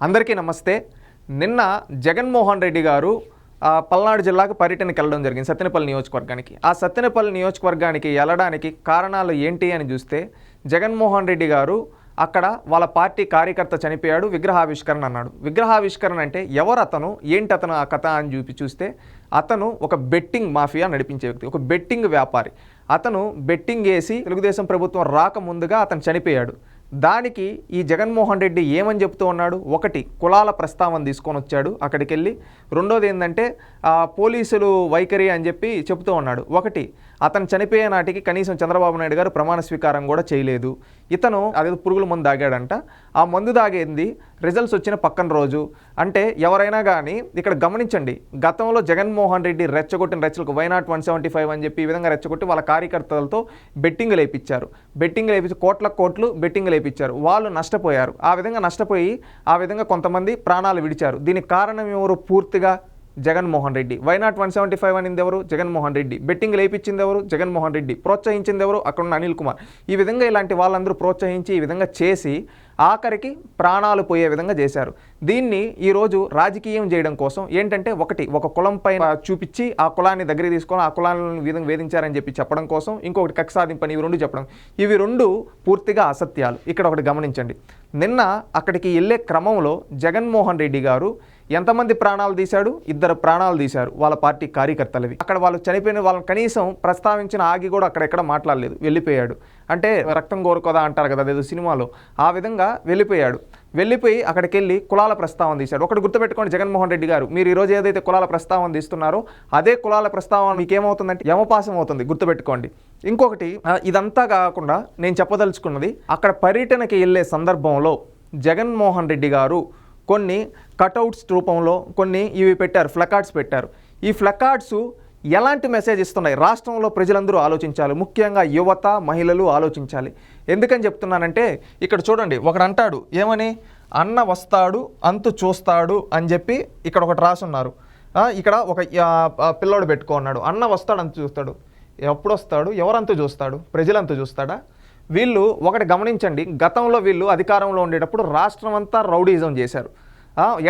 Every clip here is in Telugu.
అందరికీ నమస్తే. నిన్న జగన్మోహన్ రెడ్డి గారు పల్నాడు జిల్లాకు పర్యటనకి వెళ్ళడం జరిగింది, సత్తెనపల్లి నియోజకవర్గానికి. ఆ సత్తెనపల్లి నియోజకవర్గానికి వెళ్ళడానికి కారణాలు ఏంటి అని చూస్తే, జగన్మోహన్ రెడ్డి గారు అక్కడ వాళ్ళ పార్టీ కార్యకర్త చనిపోయాడు, విగ్రహావిష్కరణ అన్నాడు. విగ్రహావిష్కరణ అంటే ఎవరు అతను, ఏంటి అతను ఆ కథ అని చూస్తే అతను ఒక బెట్టింగ్ మాఫియా నడిపించే వ్యక్తి, ఒక బెట్టింగ్ వ్యాపారి. అతను బెట్టింగ్ వేసి తెలుగుదేశం ప్రభుత్వం రాకముందుగా అతను చనిపోయాడు. దానికి ఈ జగన్మోహన్ రెడ్డి ఏమని చెప్తూ ఉన్నాడు? ఒకటి, కులాల ప్రస్తావన తీసుకొని వచ్చాడు అక్కడికి వెళ్ళి. రెండోది ఏంటంటే పోలీసులు వైఖరి అని చెప్పి చెప్తూ ఉన్నాడు. ఒకటి, అతను చనిపోయే నాటికి కనీసం చంద్రబాబు నాయుడు గారు ప్రమాణ స్వీకారం కూడా చేయలేదు. ఇతను అదే పురుగుల మందు తాగాడంట. ఆ మందు తాగేది రిజల్ట్స్ వచ్చిన పక్కన రోజు. అంటే ఎవరైనా కానీ ఇక్కడ గమనించండి, గతంలో జగన్మోహన్ రెడ్డి రెచ్చగొట్టిన రెచ్చలకు వైనాట్ 175 అని చెప్పి ఈ విధంగా రెచ్చగొట్టి వాళ్ళ కార్యకర్తలతో బెట్టింగ్లు వేయించారు. బెట్టింగ్లు వేయించి కోట్లు బెట్టింగ్లు వేయించారు. వాళ్ళు నష్టపోయారు. ఆ విధంగా నష్టపోయి ఆ విధంగా కొంతమంది ప్రాణాలు విడిచారు. దీనికి కారణం ఎవరు? పూర్తిగా జగన్మోహన్ రెడ్డి. వైనాట్ 175 అనింది ఎవరు? జగన్మోహన్ రెడ్డి. బెట్టింగ్ లేపించింది ఎవరు? జగన్మోహన్ రెడ్డి. ప్రోత్సహించింది ఎవరు? అక్కడ ఉన్న అనిల్ కుమార్. ఈ విధంగా ఇలాంటి వాళ్ళందరూ ప్రోత్సహించి ఈ విధంగా చేసి ఆఖరికి ప్రాణాలు పోయే విధంగా చేశారు. దీన్ని ఈరోజు రాజకీయం చేయడం కోసం ఏంటంటే, ఒక కులం పైన చూపించి ఆ కులాన్ని దగ్గర తీసుకొని ఆ కులాలను విధంగా వేధించారని చెప్పి చెప్పడం కోసం, ఇంకొకటి కక్ష సాధింపని, ఇవి రెండు చెప్పడం. ఇవి రెండు పూర్తిగా అసత్యాలు. ఇక్కడ ఒకటి గమనించండి, నిన్న అక్కడికి వెళ్ళే క్రమంలో జగన్మోహన్ రెడ్డి గారు ఎంతమంది ప్రాణాలు తీశాడు? 2 ప్రాణాలు తీశారు వాళ్ళ పార్టీ కార్యకర్తలవి. అక్కడ వాళ్ళు చనిపోయిన వాళ్ళని కనీసం ప్రస్తావించిన ఆగి కూడా అక్కడెక్కడ మాట్లాడలేదు, వెళ్ళిపోయాడు. అంటే రక్తం కోరుకోదా అంటారు కదా అదేదో సినిమాలో, ఆ విధంగా వెళ్ళిపోయి అక్కడికి వెళ్ళి కులాల ప్రస్తావన తీశాడు. ఒకటి గుర్తుపెట్టుకోండి జగన్మోహన్ రెడ్డి గారు, మీరు ఈరోజు ఏదైతే కులాల ప్రస్తావన తీస్తున్నారో అదే కులాల ప్రస్తావన మీకు ఏమవుతుందంటే యమపాసం అవుతుంది, గుర్తుపెట్టుకోండి. ఇంకొకటి, ఇదంతా కాకుండా నేను చెప్పదలుచుకున్నది, అక్కడ పర్యటనకి వెళ్ళే సందర్భంలో జగన్మోహన్ రెడ్డి గారు కొన్ని కటౌట్స్ రూపంలో కొన్ని ఇవి పెట్టారు, ఫ్లకార్డ్స్ పెట్టారు. ఈ ఫ్లకార్డ్స్ ఎలాంటి మెసేజ్ ఇస్తున్నాయి? రాష్ట్రంలో ప్రజలందరూ ఆలోచించాలి, ముఖ్యంగా యువత, మహిళలు ఆలోచించాలి. ఎందుకని చెప్తున్నానంటే, ఇక్కడ చూడండి, ఒకడు అంటాడు ఏమని, అన్న వస్తాడు అంతు చూస్తాడు అని చెప్పి ఇక్కడ ఒకటి రాసున్నారు. ఇక్కడ ఒక పిల్లోడు పెట్టుకున్నాడు, అన్న వస్తాడు అంతు చూస్తాడు. ఎప్పుడు వస్తాడు? ఎవరంతు చూస్తాడు? ప్రజలంతు చూస్తాడా? వీళ్ళు ఒకటి గమనించండి, గతంలో వీళ్ళు అధికారంలో ఉండేటప్పుడు రాష్ట్రం అంతా రౌడీజం చేశారు,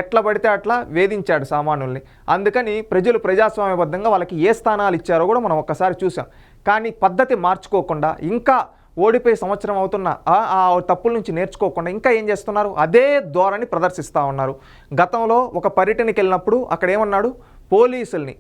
ఎట్లా పడితే అట్లా వేధించాడు సామాన్యుల్ని. అందుకని ప్రజలు ప్రజాస్వామ్యబద్ధంగా వాళ్ళకి ఏ స్థానాలు ఇచ్చారో కూడా మనం ఒక్కసారి చూసాం. కానీ పద్ధతి మార్చుకోకుండా, ఇంకా ఓడిపోయి సంవత్సరం అవుతున్న ఆ తప్పుల నుంచి నేర్చుకోకుండా ఇంకా ఏం చేస్తున్నారు? అదే ధోరణి ప్రదర్శిస్తూ ఉన్నారు. గతంలో ఒక పర్యటనకి వెళ్ళినప్పుడు అక్కడ ఏమన్నాడు? పోలీసుల్ని,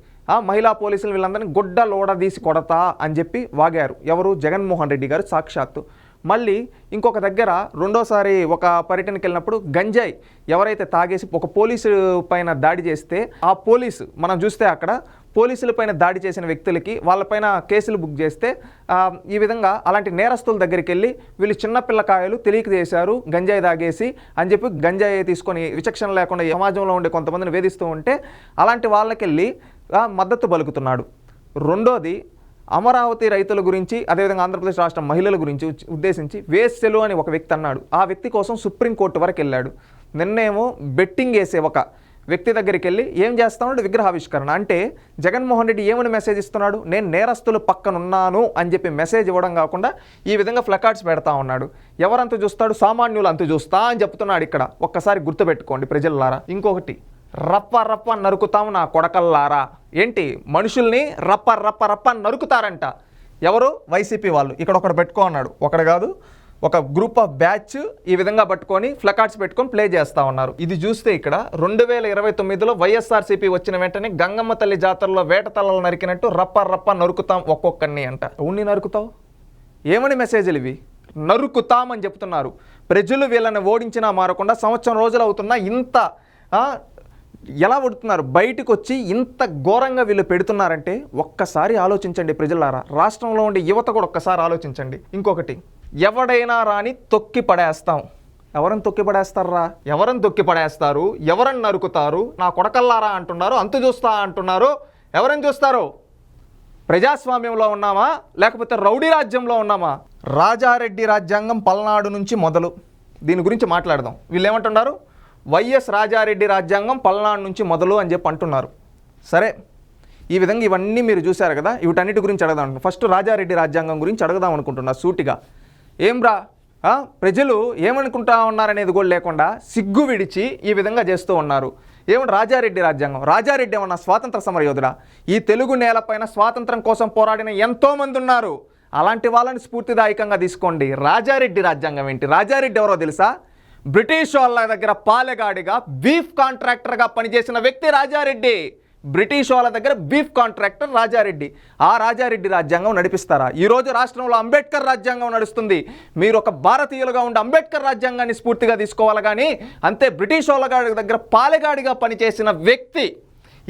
మహిళా పోలీసులు వీళ్ళందరినీ గుడ్డ లోడదీసి కొడతా అని చెప్పి వాగారు. ఎవరు? జగన్మోహన్ రెడ్డి గారు సాక్షాత్తు. మళ్ళీ ఇంకొక దగ్గర రెండోసారి ఒక పర్యటనకి వెళ్ళినప్పుడు గంజాయి ఎవరైతే తాగేసి ఒక పోలీసు పైన దాడి చేస్తే, ఆ పోలీసు మనం చూస్తే అక్కడ పోలీసుల పైన దాడి చేసిన వ్యక్తులకి వాళ్ళపైన కేసులు బుక్ చేస్తే, ఈ విధంగా అలాంటి నేరస్తుల దగ్గరికి వెళ్ళి వీళ్ళు చిన్నపిల్లకాయలు తెలియక చేశారు గంజాయి తాగేసి అని చెప్పి గంజాయి తీసుకొని విచక్షణ లేకుండా సమాజంలో ఉండే కొంతమందిని వేధిస్తూ ఉంటే అలాంటి వాళ్ళకి వెళ్ళి మద్దతు పలుకుతున్నాడు. రెండోది, అమరావతి రైతుల గురించి, అదేవిధంగా ఆంధ్రప్రదేశ్ రాష్ట్ర మహిళల గురించి ఉద్దేశించి వేశ్యలు అని ఒక వ్యక్తి అన్నాడు. ఆ వ్యక్తి కోసం సుప్రీంకోర్టు వరకు వెళ్ళాడు. నిన్నేమో బెట్టింగ్ వేసే ఒక వ్యక్తి దగ్గరికి వెళ్ళి ఏం చేస్తున్నాడు? విగ్రహావిష్కరణ. అంటే జగన్మోహన్ రెడ్డి ఏమని మెసేజ్ ఇస్తున్నాడు? నేను నేరస్తులు పక్కనున్నాను అని చెప్పి మెసేజ్ ఇవ్వడం కాకుండా ఈ విధంగా ఫ్లకార్డ్స్ పెడతా ఉన్నాడు. ఎవరంత చూస్తాడు? సామాన్యులు అంత చూస్తా అని చెప్తున్నాడు. ఇక్కడ ఒక్కసారి గుర్తుపెట్టుకోండి ప్రజలారా. ఇంకొకటి, రప్ప నరుకుతాం నా కొడకల్లారా. ఏంటి? మనుషుల్ని రప్ప నరుకుతారంట. ఎవరు? వైసీపీ వాళ్ళు. ఇక్కడ ఒకడు పెట్టుకో అన్నాడు, ఒకడు కాదు, ఒక గ్రూప్ ఆఫ్ బ్యాచ్ ఈ విధంగా పట్టుకొని ఫ్లకార్డ్స్ పెట్టుకొని ప్లే చేస్తూ ఉన్నారు. ఇది చూస్తే ఇక్కడ 2029లో వైఎస్ఆర్సీపీ వచ్చిన వెంటనే గంగమ్మ తల్లి జాతరలో వేట తలలు నరికినట్టు రప్ప నరుకుతాం ఒక్కొక్కరిని అంట. ఉన్ని నరుకుతావు? ఏమని మెసేజ్లు ఇవి? నరుకుతామని చెప్తున్నారు. ప్రజలు వీళ్ళని ఓడించినా మారకుండా సంవత్సరం రోజులు అవుతున్నా ఇంత ఎలా పడుతున్నారు? బయటకు వచ్చి ఇంత ఘోరంగా వీళ్ళు పెడుతున్నారంటే ఒక్కసారి ఆలోచించండి ప్రజలారా. రాష్ట్రంలో ఉండే యువత కూడా ఒక్కసారి ఆలోచించండి. ఇంకొకటి, ఎవడైనా రాని తొక్కి పడేస్తాం. ఎవరని తొక్కి పడేస్తారా? ఎవరని తొక్కి పడేస్తారు? ఎవరని నరుకుతారు? నా కొడకల్లారా అంటున్నారు, అంతు చూస్తా అంటున్నారు. ఎవరని చూస్తారు? ప్రజాస్వామ్యంలో ఉన్నామా లేకపోతే రౌడీ రాజ్యంలో ఉన్నామా? రాజారెడ్డి రాజ్యాంగం పల్నాడు నుంచి మొదలు. దీని గురించి మాట్లాడదాం. వీళ్ళు ఏమంటున్నారు? వైఎస్ రాజారెడ్డి రాజ్యాంగం పల్నాడు నుంచి మొదలు అని చెప్పి అంటున్నారు. సరే, ఈ విధంగా ఇవన్నీ మీరు చూశారు కదా, వీటన్నిటి గురించి అడగదాం. ఫస్ట్ రాజారెడ్డి రాజ్యాంగం గురించి అడగదాం అనుకుంటున్నా సూటిగా. ఏం రా, ప్రజలు ఏమనుకుంటా ఉన్నారనేది కూడా లేకుండా సిగ్గు విడిచి ఈ విధంగా చేస్తూ ఉన్నారు. ఏమన్నా రాజారెడ్డి రాజ్యాంగం, రాజారెడ్డి ఏమన్నా స్వాతంత్ర సమరయోధుడా? ఈ తెలుగు నేలపైన స్వాతంత్రం కోసం పోరాడిన ఎంతోమంది ఉన్నారు. అలాంటి వాళ్ళని స్ఫూర్తిదాయకంగా తీసుకోండి. రాజారెడ్డి రాజ్యాంగం ఏంటి? రాజారెడ్డి ఎవరో తెలుసా? బ్రిటిష్ వాళ్ళ దగ్గర పాలెగాడిగా బీఫ్ కాంట్రాక్టర్గా పనిచేసిన వ్యక్తి రాజారెడ్డి. బ్రిటిష్ వాళ్ళ దగ్గర బీఫ్ కాంట్రాక్టర్ రాజారెడ్డి. ఆ రాజారెడ్డి రాజ్యాంగం నడిపిస్తారా? ఈరోజు రాష్ట్రంలో అంబేద్కర్ రాజ్యాంగం నడుస్తుంది. మీరు ఒక భారతీయులుగా ఉండి అంబేద్కర్ రాజ్యాంగాన్ని స్ఫూర్తిగా తీసుకోవాలి కానీ అంతే బ్రిటిష్ వాళ్ళ దగ్గర పాలెగాడిగా పనిచేసిన వ్యక్తి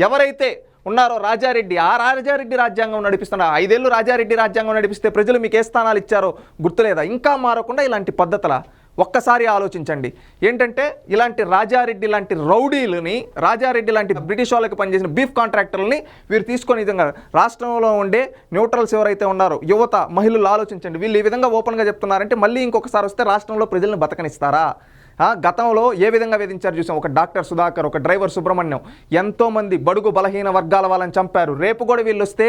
ఎవరైతే ఉన్నారో రాజారెడ్డి, ఆ రాజారెడ్డి రాజ్యాంగం నడిపిస్తున్నారు. 5 ఏళ్ళు రాజారెడ్డి రాజ్యాంగం నడిపిస్తే ప్రజలు మీకు ఏ స్థానాలు ఇచ్చారో గుర్తులేదా? ఇంకా మారకుండా ఇలాంటి పద్ధతుల ఒక్కసారి ఆలోచించండి. ఏంటంటే ఇలాంటి రాజారెడ్డి లాంటి రౌడీలని, రాజారెడ్డి లాంటి బ్రిటిష్ వాళ్ళకి పనిచేసిన బీఫ్ కాంట్రాక్టర్లని వీరు తీసుకొని విధంగా రాష్ట్రంలో ఉండే న్యూట్రల్స్ ఎవరైతే ఉన్నారో యువత, మహిళలు ఆలోచించండి. వీళ్ళు ఈ విధంగా ఓపెన్గా చెప్తున్నారంటే మళ్ళీ ఇంకొకసారి వస్తే రాష్ట్రంలో ప్రజలను బతకనిస్తారా? గతంలో ఏ విధంగా వేధించారు చూసాం. ఒక డాక్టర్ సుధాకర్, ఒక డ్రైవర్ సుబ్రహ్మణ్యం, ఎంతోమంది బడుగు బలహీన వర్గాల వాళ్ళని చంపారు. రేపు కూడా వీళ్ళు వస్తే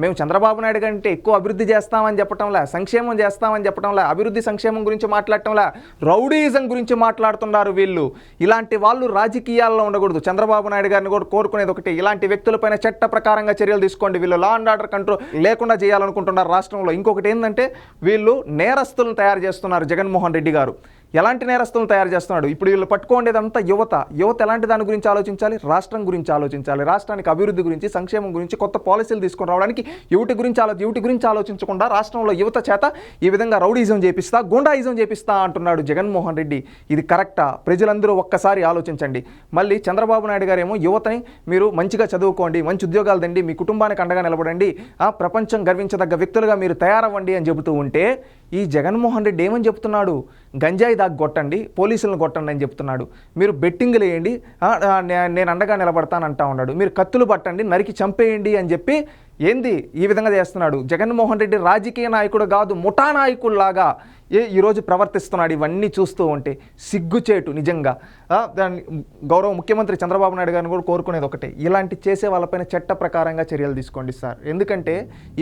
మేము చంద్రబాబు నాయుడు కంటే ఎక్కువ అభివృద్ధి చేస్తామని చెప్పటంలే, సంక్షేమం చేస్తామని చెప్పటంలే, అభివృద్ధి సంక్షేమం గురించి మాట్లాడటంలే, రౌడీజం గురించి మాట్లాడుతున్నారు వీళ్ళు. ఇలాంటి వాళ్ళు రాజకీయాల్లో ఉండకూడదు. చంద్రబాబు నాయుడు గారిని కూడా కోరుకునేది ఒకటి, ఇలాంటి వ్యక్తులపైన చట్ట ప్రకారంగా చర్యలు తీసుకోండి. వీళ్ళు లా అండ్ ఆర్డర్ కంట్రోల్ లేకుండా చేయాలనుకుంటున్నారు రాష్ట్రంలో. ఇంకొకటి ఏంటంటే వీళ్ళు నేరస్తులను తయారు చేస్తున్నారు. జగన్మోహన్ రెడ్డి గారు ఎలాంటి నేరస్తులను తయారు చేస్తున్నాడు? ఇప్పుడు వీళ్ళు పట్టుకోండేదంతా యువత. ఎలాంటి దాని గురించి ఆలోచించాలి? రాష్ట్రం గురించి ఆలోచించాలి. రాష్ట్రానికి అభివృద్ధి గురించి, సంక్షేమం గురించి, కొత్త పాలసీలు తీసుకొని రావడానికి యువటి గురించి ఆలోచించకుండా రాష్ట్రంలో యువత చేత ఈ విధంగా రౌడీజం చేపిస్తా, గూండాయిజం చేపిస్తా అంటున్నాడు జగన్మోహన్ రెడ్డి. ఇది కరెక్టా? ప్రజలందరూ ఒక్కసారి ఆలోచించండి. మళ్ళీ చంద్రబాబు నాయుడు గారు ఏమో యువతని మీరు మంచిగా చదువుకోండి, మంచి ఉద్యోగాలు దండి, మీ కుటుంబానికి అండగా నిలబడండి, ప్రపంచం గర్వించదగ్గ వ్యక్తులుగా మీరు తయారవ్వండి అని చెబుతూ ఉంటే ఈ జగన్మోహన్ రెడ్డి ఏమని చెప్తున్నాడు? గంజాయి దాకా కొట్టండి, పోలీసులను కొట్టండి అని చెప్తున్నాడు. మీరు బెట్టింగ్లు వేయండి, నేను అండగా నిలబడతానంటా ఉన్నాడు. మీరు కత్తులు పట్టండి, నరికి చంపేయండి అని చెప్పి ఏంది ఈ విధంగా చేస్తున్నాడు? జగన్మోహన్ రెడ్డి రాజకీయ నాయకుడు కాదు, ముఠా నాయకుల్లాగా ఈరోజు ప్రవర్తిస్తున్నాడు. ఇవన్నీ చూస్తూ ఉంటే సిగ్గుచేటు నిజంగా. గౌరవ ముఖ్యమంత్రి చంద్రబాబు నాయుడు గారిని కూడా కోరుకునేది ఒకటే, ఇలాంటి చేసే వాళ్ళపైన చట్ట ప్రకారంగా చర్యలు తీసుకోండి సార్. ఎందుకంటే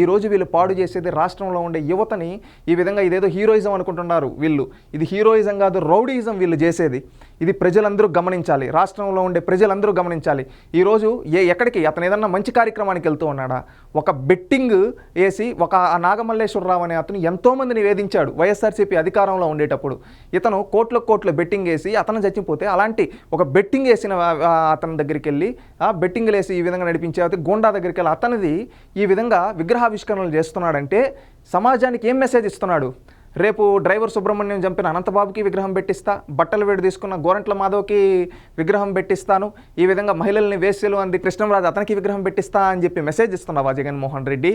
ఈరోజు వీళ్ళు పాడు చేసేది రాష్ట్రంలో ఉండే యువతని. ఈ విధంగా ఇదేదో హీరోయిజం అనుకుంటున్నారు వీళ్ళు. ఇది హీరోయిజం కాదు, రౌడీయిజం వీళ్ళు చేసేది. ఇది ప్రజలందరూ గమనించాలి, రాష్ట్రంలో ఉండే ప్రజలందరూ గమనించాలి. ఈరోజు ఎక్కడికి అతను ఏదన్నా మంచి కార్యక్రమానికి వెళ్తూ ఉన్నాడా? ఒక బెట్టింగ్ వేసి ఒక నాగమల్లేశ్వరరావు అనే అతను ఎంతోమందిని వేధించాడు వైఎస్ఆర్సీపీ అధికారంలో ఉండేటప్పుడు. ఇతను కోట్ల బెట్టింగ్ వేసి అతను చచ్చిపోతే అలాంటి ఒక బెట్టింగ్ వేసిన అతని దగ్గరికి వెళ్ళి బెట్టింగ్లు వేసి ఈ విధంగా నడిపించే గోండా దగ్గరికి వెళ్ళి అతనిది ఈ విధంగా విగ్రహావిష్కరణలు చేస్తున్నాడంటే సమాజానికి ఏం మెసేజ్ ఇస్తున్నాడు? రేపు డ్రైవర్ సుబ్రహ్మణ్యం చంపిన అనంతబాబుకి విగ్రహం పెట్టిస్తా, బట్టలు వేడి తీసుకున్న గోరంట్ల మాధవ్కి విగ్రహం పెట్టిస్తాను, ఈ విధంగా మహిళల్ని వేశ్యలు అంది కృష్ణంరాజు అతనికి విగ్రహం పెట్టిస్తా అని చెప్పి మెసేజ్ ఇస్తున్నావా జగన్మోహన్ రెడ్డి?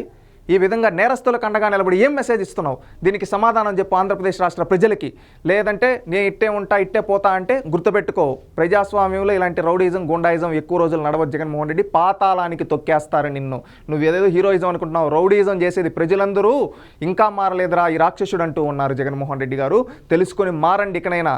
ఈ విధంగా నేరస్తులకు అండగా నిలబడి ఏం మెసేజ్ ఇస్తున్నావు? దీనికి సమాధానం చెప్పు ఆంధ్రప్రదేశ్ రాష్ట్ర ప్రజలకి. లేదంటే నేను ఇట్టే ఉంటా ఇట్టే పోతా అంటే గుర్తుపెట్టుకో, ప్రజాస్వామ్యంలో ఇలాంటి రౌడీజం, గుండాయిజం ఎక్కువ రోజులు నడవదు జగన్మోహన్ రెడ్డి. పాతాళానికి తొక్కేస్తారు నిన్ను. నువ్వు ఏదేదో హీరోయిజం అనుకుంటున్నావు, రౌడీజం చేసేది ప్రజలందరూ ఇంకా మారలేదురా ఈ రాక్షసుడు అంటూ ఉన్నారు జగన్మోహన్ రెడ్డి గారు. తెలుసుకొని మారండి ఇకనైనా.